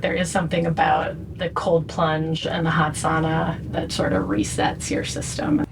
There is something about the cold plunge and the hot sauna that sort of resets your system.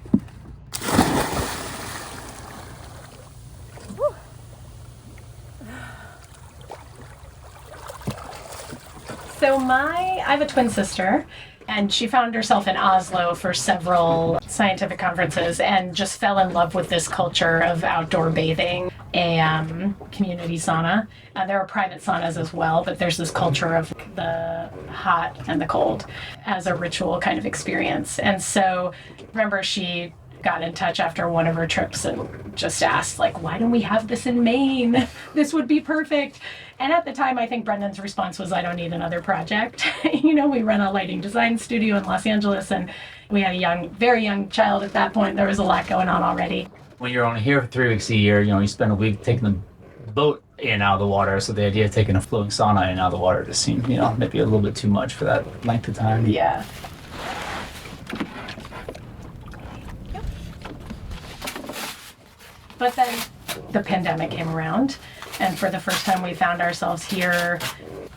So I have a twin sister, and she found herself in Oslo for several scientific conferences and just fell in love with this culture of outdoor bathing, a community sauna. There are private saunas as well, but there's this culture of the hot and the cold as a ritual kind of experience. And so remember, she got in touch after one of her trips and just asked, like, why don't we have this in Maine? This would be perfect. And at the time, I think Brendan's response was, I don't need another project. We run a lighting design studio in Los Angeles, and we had a very young child at that point. There was a lot going on already. When you're only here for 3 weeks a year, you spend a week taking the boat in and out of the water. So the idea of taking a floating sauna in and out of the water just seemed, maybe a little bit too much for that length of time. Yeah. But then the pandemic came around, and for the first time we found ourselves here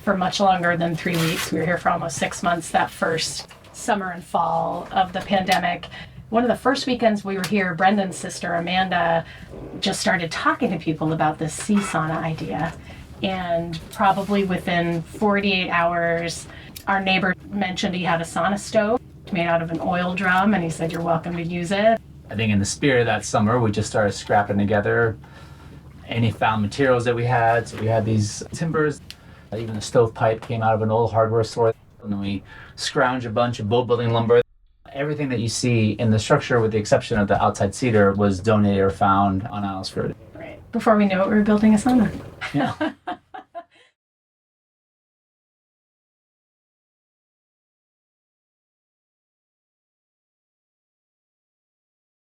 for much longer than 3 weeks. We were here for almost 6 months that first summer and fall of the pandemic. One of the first weekends we were here, Brendan's sister, Amanda, just started talking to people about this sea sauna idea. And probably within 48 hours, our neighbor mentioned he had a sauna stove made out of an oil drum, and he said, you're welcome to use it. I think in the spirit of that summer, we just started scrapping together any found materials that we had. So we had these timbers, even the stovepipe came out of an old hardware store. And then we scrounged a bunch of boat building lumber. Everything that you see in the structure, with the exception of the outside cedar, was donated or found on Isles Road. Right. Before we knew it, we were building a sauna. Yeah.